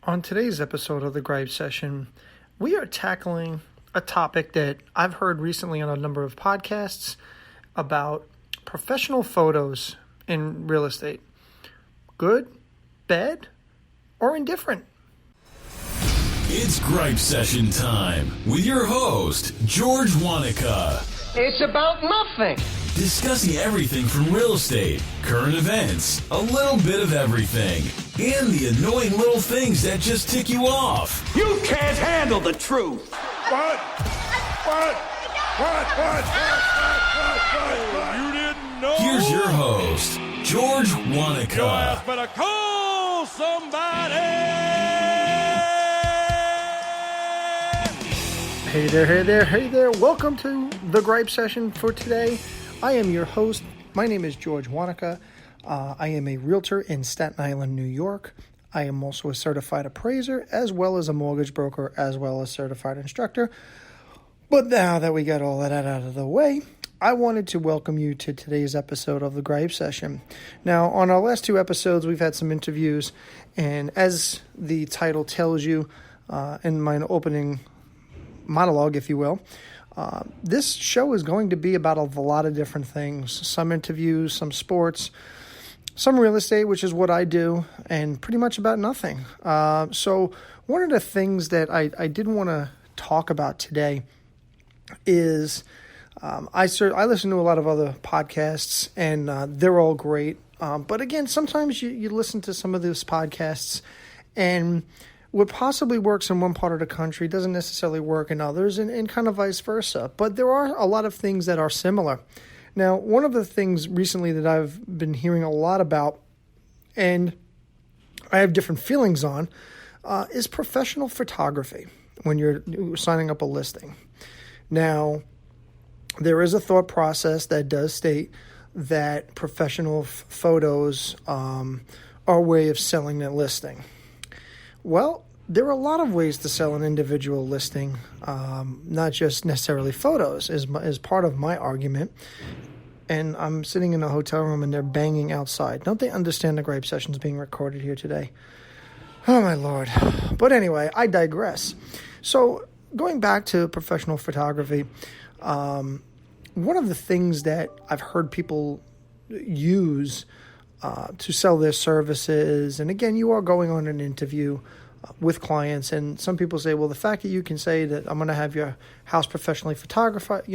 On today's episode of the Gripe Session, we are tackling a topic that I've heard recently on a number of podcasts about professional photos in real estate. Good, bad, or indifferent? It's Gripe Session time with your host, George Wanaka. It's about nothing. Discussing everything from real estate, current events, a little bit of everything, and the annoying little things that just tick you off. You can't handle the truth. What? You didn't know? Here's your host, George Wanaka. Your ass better call somebody. Hey there. Welcome to the Gripe Session for today. I am your host. My name is George Wanaka. I am a realtor in Staten Island, New York. I am also a certified appraiser, as well as a mortgage broker, as well as certified instructor. But now that we got all that out of the way, I wanted to welcome you to today's episode of the Gripe Session. Now, on our last two episodes, we've had some interviews, and as the title tells you in my opening monologue, if you will, this show is going to be about a lot of different things. Some interviews, some sports, some real estate, which is what I do, and pretty much about nothing. So one of the things that I did want to talk about today is I listen to a lot of other podcasts, and they're all great. But again, sometimes you listen to some of those podcasts, and what possibly works in one part of the country doesn't necessarily work in others, and kind of vice versa. But there are a lot of things that are similar. Now, one of the things recently that I've been hearing a lot about, and I have different feelings on, is professional photography when you're signing up a listing. Now, there is a thought process that does state that professional photos are a way of selling a listing. Well, there are a lot of ways to sell an individual listing, not just necessarily photos, is part of my argument. And I'm sitting in a hotel room and they're banging outside. Don't they understand the Gripe Session is being recorded here today? Oh, my Lord. But anyway, I digress. So going back to professional photography, one of the things that I've heard people use to sell their services, and again, you are going on an interview with clients, and some people say, well, the fact that you can say that I'm going to have your house professionally photographed,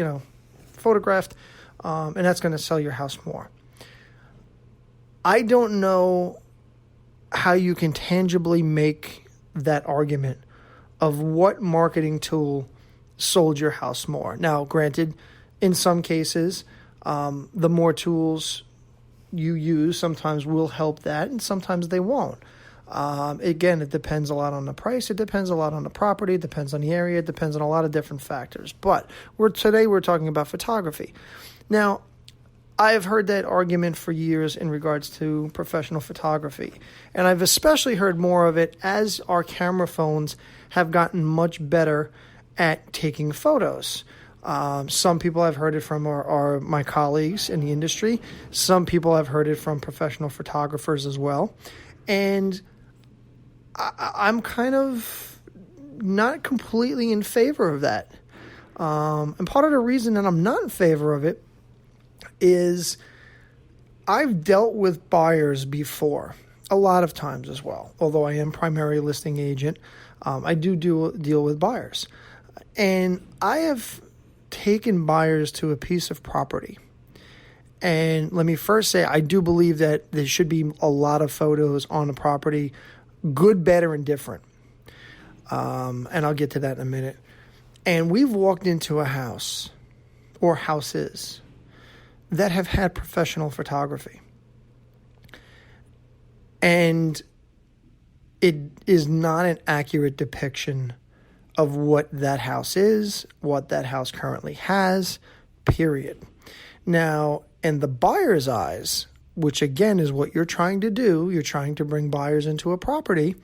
and that's going to sell your house more. I don't know how you can tangibly make that argument of what marketing tool sold your house more. Now, granted, in some cases, the more tools you use sometimes will help that, and sometimes they won't. Again, it depends a lot on the price. It depends a lot on the property. It depends on the area. It depends on a lot of different factors. But today we're talking about photography. Now, I've heard that argument for years in regards to professional photography, and I've especially heard more of it as our camera phones have gotten much better at taking photos. Some people I've heard it from are my colleagues in the industry. Some people I've heard it from professional photographers as well. And I'm kind of not completely in favor of that. And part of the reason that I'm not in favor of it is I've dealt with buyers before, a lot of times as well. Although I am primary listing agent, I do deal with buyers. And I have taken buyers to a piece of property. And let me first say, I do believe that there should be a lot of photos on the property, good, better, and different. And I'll get to that in a minute. And we've walked into a house or houses that have had professional photography. And it is not an accurate depiction of what that house is, what that house currently has, period. Now, in the buyer's eyes, which again is what you're trying to do, you're trying to bring buyers into a property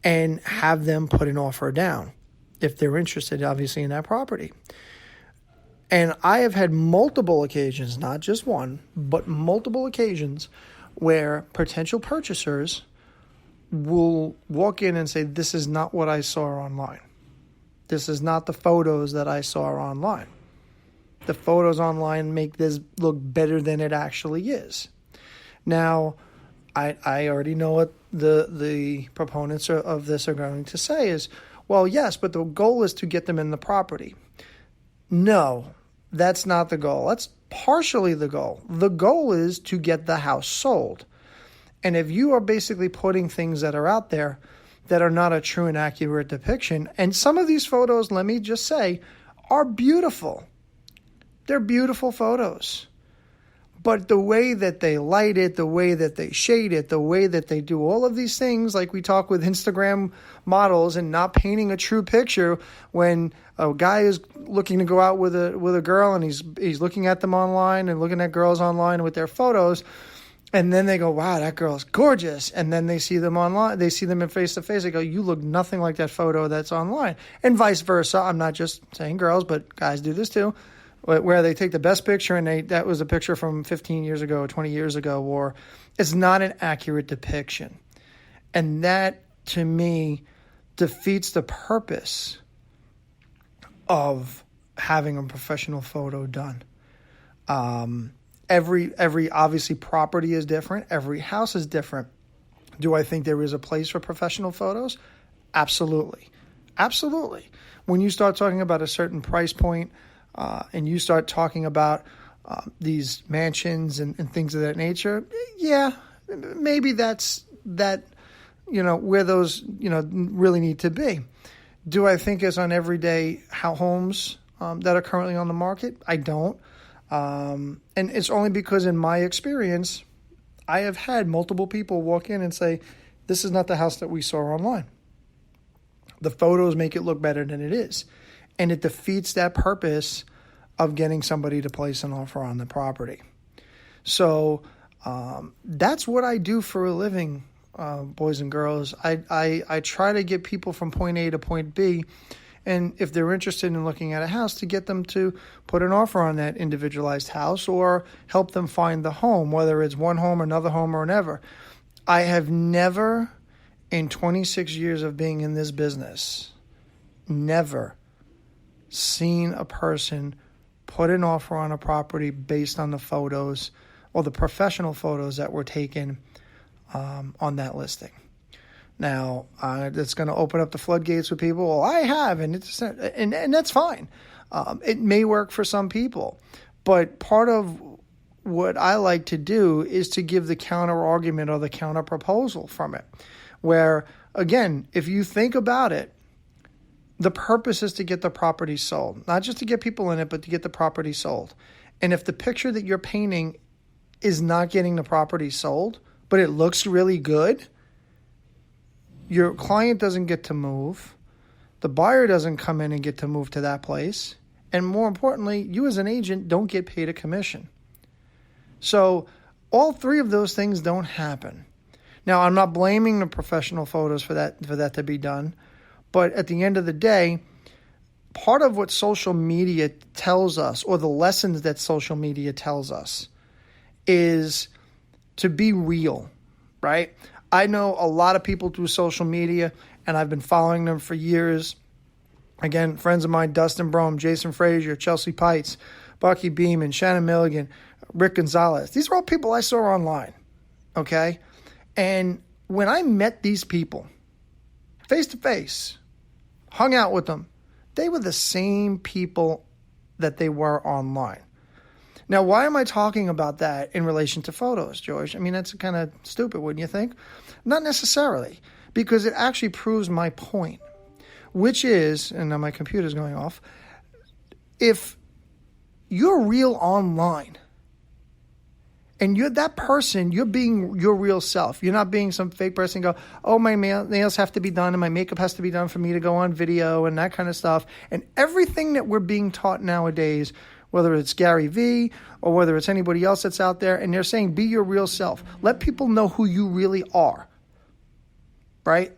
and have them put an offer down if they're interested, obviously, in that property. And I have had multiple occasions, not just one, but multiple occasions where potential purchasers will walk in and say, this is not what I saw online. This is not the photos that I saw online. The photos online make this look better than it actually is. Now, I already know what the proponents of this are going to say is, well, yes, but the goal is to get them in the property. No, that's not the goal. That's partially the goal. The goal is to get the house sold. And if you are basically putting things that are out there that are not a true and accurate depiction, and some of these photos, let me just say, are beautiful. They're beautiful photos. But the way that they light it, the way that they shade it, the way that they do all of these things, like we talk with Instagram models and not painting a true picture when a guy is looking to go out with a girl and he's looking at them online and looking at girls online with their photos. And then they go, wow, that girl's gorgeous. And then they see them online. They see them in face-to-face. They go, you look nothing like that photo that's online. And vice versa. I'm not just saying girls, but guys do this too, where they take the best picture and that was a picture from 15 years ago, 20 years ago, or it's not an accurate depiction. And that, to me, defeats the purpose of having a professional photo done. Every obviously property is different. Every house is different. Do I think there is a place for professional photos? Absolutely. Absolutely. When you start talking about a certain price point and you start talking about these mansions and things of that nature, yeah, maybe that's where those, really need to be. Do I think it's on everyday homes that are currently on the market? I don't. And it's only because in my experience, I have had multiple people walk in and say, this is not the house that we saw online. The photos make it look better than it is. And it defeats that purpose of getting somebody to place an offer on the property. So that's what I do for a living, boys and girls. I try to get people from point A to point B. And if they're interested in looking at a house, to get them to put an offer on that individualized house or help them find the home, whether it's one home, another home, or never. I have never, in 26 years of being in this business, never seen a person put an offer on a property based on the photos or the professional photos that were taken on that listing. Now, that's going to open up the floodgates with people. Well, I have, and that's fine. It may work for some people, but part of what I like to do is to give the counter argument or the counter proposal from it, where, again, if you think about it, the purpose is to get the property sold, not just to get people in it, but to get the property sold. And if the picture that you're painting is not getting the property sold, but it looks really good, your client doesn't get to move. The buyer doesn't come in and get to move to that place. And more importantly, you as an agent don't get paid a commission. So all three of those things don't happen. Now, I'm not blaming the professional photos for that to be done. But at the end of the day, part of what social media tells us, or the lessons that social media tells us, is to be real, right? I know a lot of people through social media, and I've been following them for years. Again, friends of mine, Dustin Brome, Jason Frazier, Chelsea Pites, Bucky Beeman, Shannon Milligan, Rick Gonzalez. These are all people I saw online, okay? And when I met these people face-to-face, hung out with them, they were the same people that they were online. Now, why am I talking about that in relation to photos, George? I mean, that's kind of stupid, wouldn't you think? Not necessarily, because it actually proves my point, which is, and now my computer's going off, if you're real online and you're that person, you're being your real self. You're not being some fake person and go, oh, my nails have to be done and my makeup has to be done for me to go on video and that kind of stuff. And everything that we're being taught nowadays, whether it's Gary Vee or whether it's anybody else that's out there, and they're saying, be your real self. Let people know who you really are, right?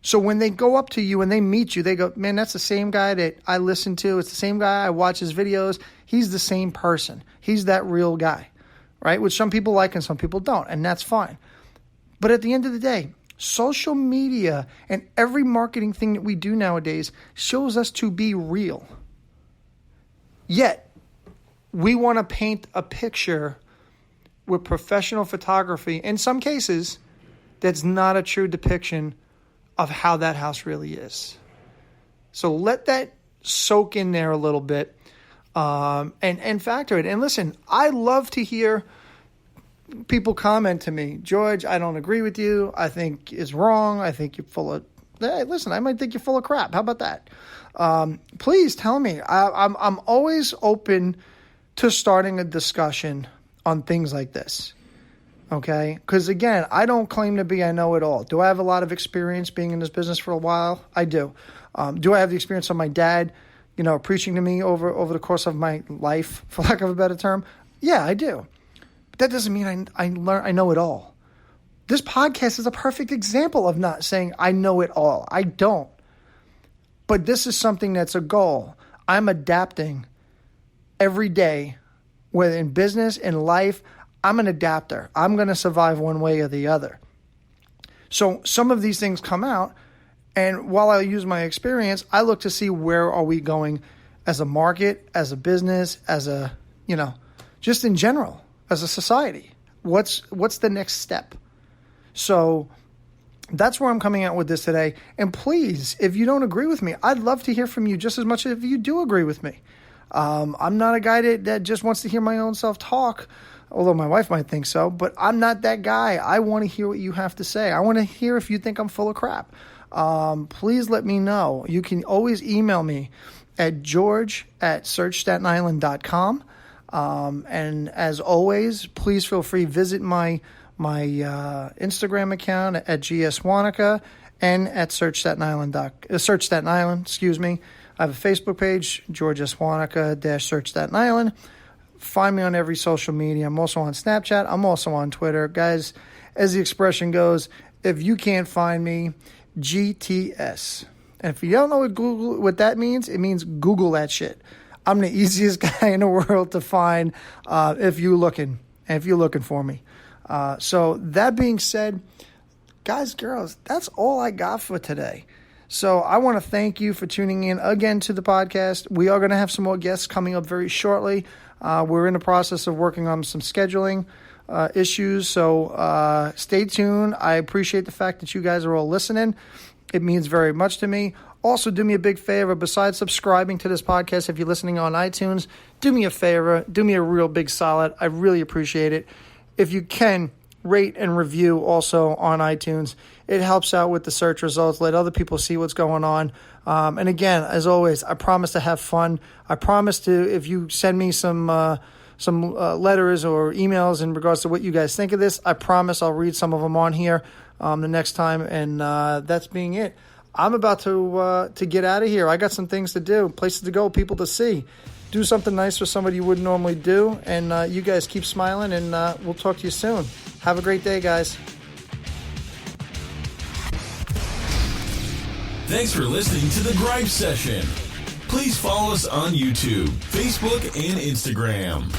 So when they go up to you and they meet you, they go, man, that's the same guy that I listen to. It's the same guy. I watch his videos. He's the same person. He's that real guy, right? Which some people like and some people don't, and that's fine. But at the end of the day, Social media and every marketing thing that we do nowadays shows us to be real. Yet, we want to paint a picture with professional photography. In some cases, that's not a true depiction of how that house really is. So let that soak in there a little bit and factor it. And listen, I love to hear people comment to me, George, I don't agree with you. I think it's wrong. I think you're full of, hey, listen, I might think you're full of crap. How about that? Please tell me. I'm always open to starting a discussion on things like this. Okay? Because again, I don't claim to be I know it all. Do I have a lot of experience being in this business for a while? I do. Do I have the experience of my dad, preaching to me over the course of my life, for lack of a better term? Yeah, I do. That doesn't mean I know it all. This podcast is a perfect example of not saying I know it all. I don't. But this is something that's a goal. I'm adapting every day, whether in business, in life. I'm an adapter. I'm going to survive one way or the other. So some of these things come out, and while I use my experience, I look to see where are we going as a market, as a business, as a, just in general. As a society, what's the next step? So that's where I'm coming out with this today. And please, if you don't agree with me, I'd love to hear from you just as much as if you do agree with me. I'm not a guy that just wants to hear my own self-talk, although my wife might think so, but I'm not that guy. I want to hear what you have to say. I want to hear if you think I'm full of crap. Please let me know. You can always email me at george@searchstatenisland.com. And as always, please feel free to visit my Instagram account at gswanica and at Search Staten Island. I have a Facebook page, George S. Wanica Search Staten Island. Find me on every social media. I'm also on Snapchat. I'm also on Twitter. Guys, as the expression goes, if you can't find me, GTS. And if you don't know what that means, it means Google that shit. I'm the easiest guy in the world to find if you're looking for me. So that being said, guys, girls, that's all I got for today. So I want to thank you for tuning in again to the podcast. We are going to have some more guests coming up very shortly. We're in the process of working on some scheduling issues. So stay tuned. I appreciate the fact that you guys are all listening. It means very much to me. Also, do me a big favor. Besides subscribing to this podcast, if you're listening on iTunes, do me a favor. Do me a real big solid. I really appreciate it. If you can, rate and review also on iTunes. It helps out with the search results. Let other people see what's going on. And again, as always, I promise to have fun. I promise to, if you send me some letters or emails in regards to what you guys think of this, I promise I'll read some of them on here the next time. And that's being it. I'm about to get out of here. I got some things to do, places to go, people to see. Do something nice for somebody you wouldn't normally do. And you guys keep smiling, and we'll talk to you soon. Have a great day, guys. Thanks for listening to the Gripe Session. Please follow us on YouTube, Facebook, and Instagram.